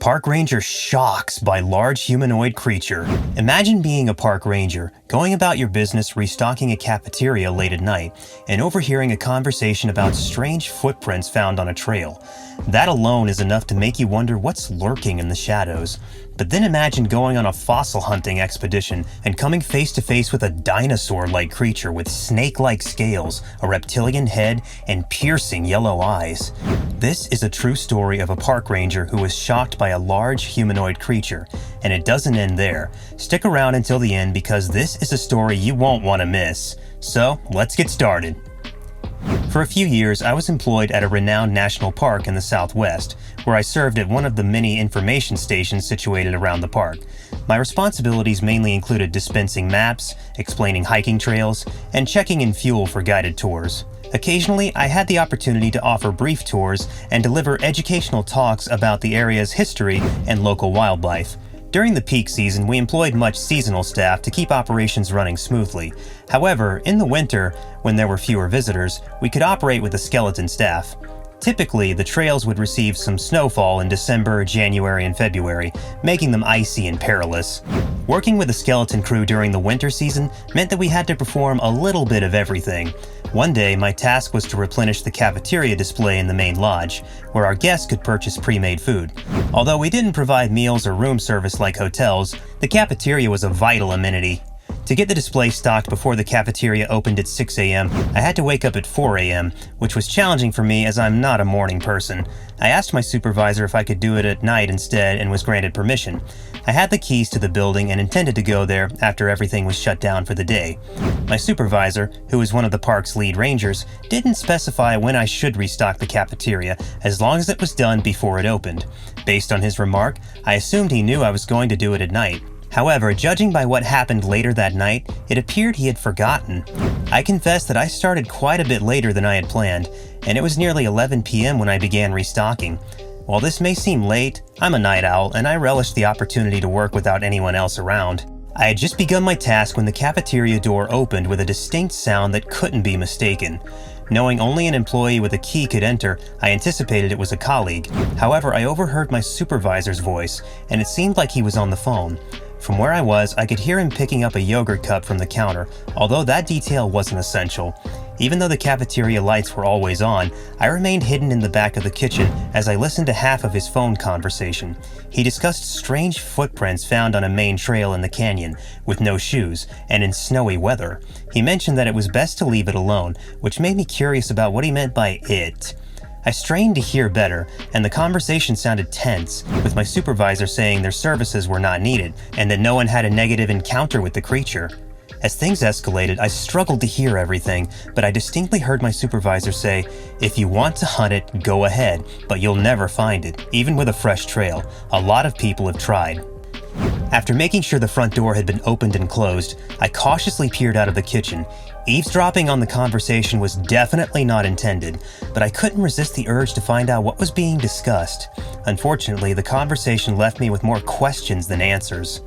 Park ranger shocks by large humanoid creature. Imagine being a park ranger, going about your business restocking a cafeteria late at night, and overhearing a conversation about strange footprints found on a trail. That alone is enough to make you wonder what's lurking in the shadows. But then imagine going on a fossil hunting expedition and coming face to face with a dinosaur-like creature with snake-like scales, a reptilian head, and piercing yellow eyes. This is a true story of a park ranger who was shocked by a large humanoid creature, and it doesn't end there. Stick around until the end because this is a story you won't want to miss. So, let's get started. For a few years, I was employed at a renowned national park in the Southwest, where I served at one of the many information stations situated around the park. My responsibilities mainly included dispensing maps, explaining hiking trails, and checking in fuel for guided tours. Occasionally, I had the opportunity to offer brief tours and deliver educational talks about the area's history and local wildlife. During the peak season, we employed much seasonal staff to keep operations running smoothly. However, in the winter, when there were fewer visitors, we could operate with a skeleton staff. Typically, the trails would receive some snowfall in December, January, and February, making them icy and perilous. Working with a skeleton crew during the winter season meant that we had to perform a little bit of everything. One day, my task was to replenish the cafeteria display in the main lodge, where our guests could purchase pre-made food. Although we didn't provide meals or room service like hotels, the cafeteria was a vital amenity. To get the display stocked before the cafeteria opened at 6 a.m., I had to wake up at 4 a.m., which was challenging for me as I'm not a morning person. I asked my supervisor if I could do it at night instead and was granted permission. I had the keys to the building and intended to go there after everything was shut down for the day. My supervisor, who was one of the park's lead rangers, didn't specify when I should restock the cafeteria as long as it was done before it opened. Based on his remark, I assumed he knew I was going to do it at night. However, judging by what happened later that night, it appeared he had forgotten. I confess that I started quite a bit later than I had planned, and it was nearly 11 p.m. when I began restocking. While this may seem late, I'm a night owl and I relished the opportunity to work without anyone else around. I had just begun my task when the cafeteria door opened with a distinct sound that couldn't be mistaken. Knowing only an employee with a key could enter, I anticipated it was a colleague. However, I overheard my supervisor's voice, and it seemed like he was on the phone. From where I was, I could hear him picking up a yogurt cup from the counter, although that detail wasn't essential. Even though the cafeteria lights were always on, I remained hidden in the back of the kitchen as I listened to half of his phone conversation. He discussed strange footprints found on a main trail in the canyon, with no shoes, and in snowy weather. He mentioned that it was best to leave it alone, which made me curious about what he meant by it. I strained to hear better, and the conversation sounded tense, with my supervisor saying their services were not needed, and that no one had a negative encounter with the creature. As things escalated, I struggled to hear everything, but I distinctly heard my supervisor say, "If you want to hunt it, go ahead, but you'll never find it, even with a fresh trail. A lot of people have tried." After making sure the front door had been opened and closed, I cautiously peered out of the kitchen. Eavesdropping on the conversation was definitely not intended, but I couldn't resist the urge to find out what was being discussed. Unfortunately, the conversation left me with more questions than answers.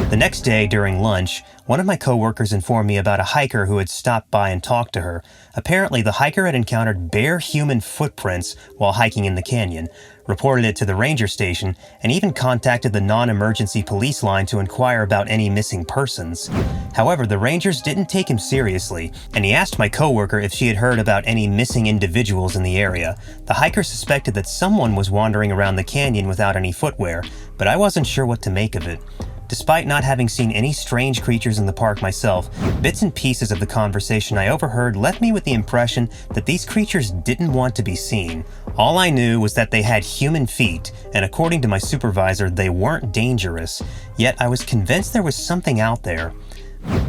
The next day, during lunch, one of my coworkers informed me about a hiker who had stopped by and talked to her. Apparently, the hiker had encountered bare human footprints while hiking in the canyon, reported it to the ranger station, and even contacted the non-emergency police line to inquire about any missing persons. However, the rangers didn't take him seriously, and he asked my coworker if she had heard about any missing individuals in the area. The hiker suspected that someone was wandering around the canyon without any footwear, but I wasn't sure what to make of it. Despite not having seen any strange creatures in the park myself, bits and pieces of the conversation I overheard left me with the impression that these creatures didn't want to be seen. All I knew was that they had human feet, and according to my supervisor, they weren't dangerous. Yet I was convinced there was something out there.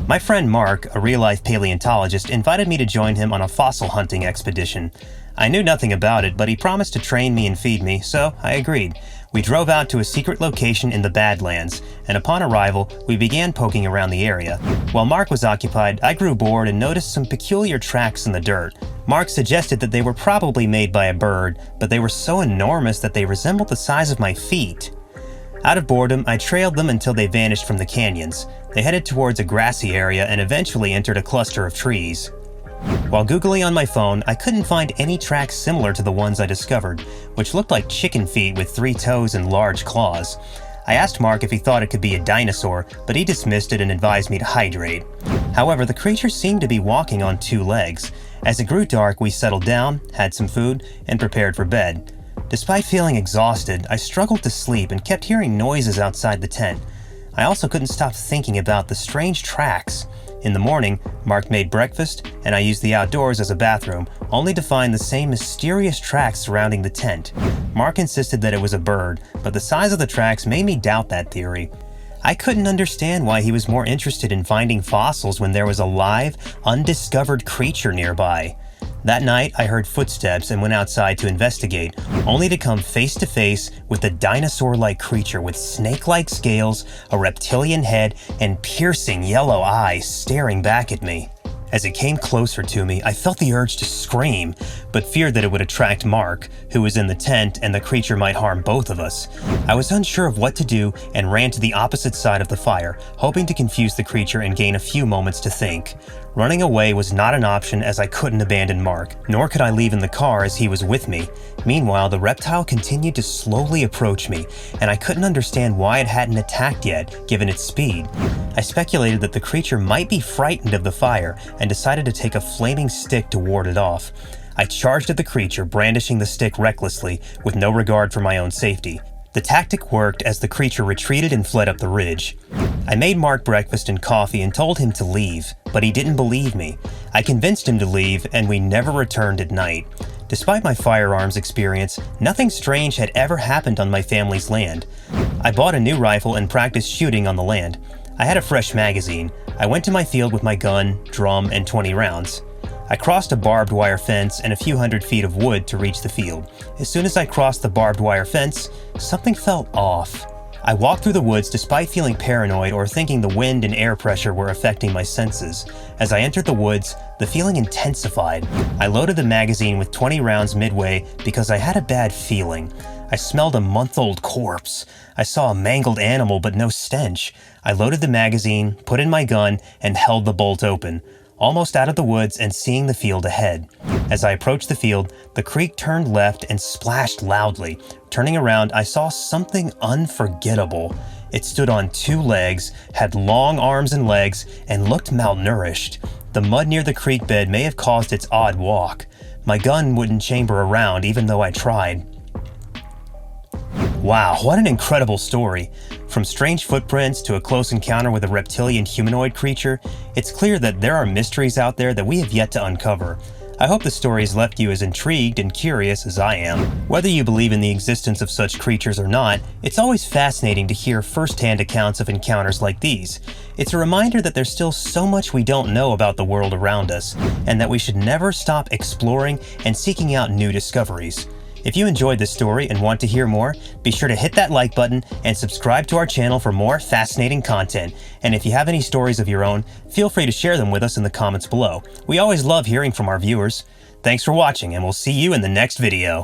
My friend Mark, a real-life paleontologist, invited me to join him on a fossil hunting expedition. I knew nothing about it, but he promised to train me and feed me, so I agreed. We drove out to a secret location in the Badlands, and upon arrival, we began poking around the area. While Mark was occupied, I grew bored and noticed some peculiar tracks in the dirt. Mark suggested that they were probably made by a bird, but they were so enormous that they resembled the size of my feet. Out of boredom, I trailed them until they vanished from the canyons. They headed towards a grassy area and eventually entered a cluster of trees. While Googling on my phone, I couldn't find any tracks similar to the ones I discovered, which looked like chicken feet with 3 toes and large claws. I asked Mark if he thought it could be a dinosaur, but he dismissed it and advised me to hydrate. However, the creature seemed to be walking on 2 legs. As it grew dark, we settled down, had some food, and prepared for bed. Despite feeling exhausted, I struggled to sleep and kept hearing noises outside the tent. I also couldn't stop thinking about the strange tracks. In the morning, Mark made breakfast, and I used the outdoors as a bathroom, only to find the same mysterious tracks surrounding the tent. Mark insisted that it was a bird, but the size of the tracks made me doubt that theory. I couldn't understand why he was more interested in finding fossils when there was a live, undiscovered creature nearby. That night, I heard footsteps and went outside to investigate, only to come face to face with a dinosaur-like creature with snake-like scales, a reptilian head, and piercing yellow eyes staring back at me. As it came closer to me, I felt the urge to scream, but feared that it would attract Mark, who was in the tent, and the creature might harm both of us. I was unsure of what to do and ran to the opposite side of the fire, hoping to confuse the creature and gain a few moments to think. Running away was not an option as I couldn't abandon Mark, nor could I leave in the car as he was with me. Meanwhile, the reptile continued to slowly approach me, and I couldn't understand why it hadn't attacked yet, given its speed. I speculated that the creature might be frightened of the fire and decided to take a flaming stick to ward it off. I charged at the creature, brandishing the stick recklessly, with no regard for my own safety. The tactic worked as the creature retreated and fled up the ridge. I made Mark breakfast and coffee and told him to leave, but he didn't believe me. I convinced him to leave, and we never returned at night. Despite my firearms experience, nothing strange had ever happened on my family's land. I bought a new rifle and practiced shooting on the land. I had a fresh magazine. I went to my field with my gun, drum, and 20 rounds. I crossed a barbed wire fence and a few hundred feet of wood to reach the field. As soon as I crossed the barbed wire fence, something felt off. I walked through the woods despite feeling paranoid or thinking the wind and air pressure were affecting my senses. As I entered the woods, the feeling intensified. I loaded the magazine with 20 rounds midway because I had a bad feeling. I smelled a month-old corpse. I saw a mangled animal but no stench. I loaded the magazine, put in my gun, and held the bolt open. Almost out of the woods and seeing the field ahead. As I approached the field, the creek turned left and splashed loudly. Turning around, I saw something unforgettable. It stood on 2 legs, had long arms and legs, and looked malnourished. The mud near the creek bed may have caused its odd walk. My gun wouldn't chamber around even though I tried. Wow, what an incredible story. From strange footprints to a close encounter with a reptilian humanoid creature, it's clear that there are mysteries out there that we have yet to uncover. I hope the story has left you as intrigued and curious as I am. Whether you believe in the existence of such creatures or not, it's always fascinating to hear first-hand accounts of encounters like these. It's a reminder that there's still so much we don't know about the world around us, and that we should never stop exploring and seeking out new discoveries. If you enjoyed this story and want to hear more, be sure to hit that like button and subscribe to our channel for more fascinating content. And if you have any stories of your own, feel free to share them with us in the comments below. We always love hearing from our viewers. Thanks for watching, and we'll see you in the next video.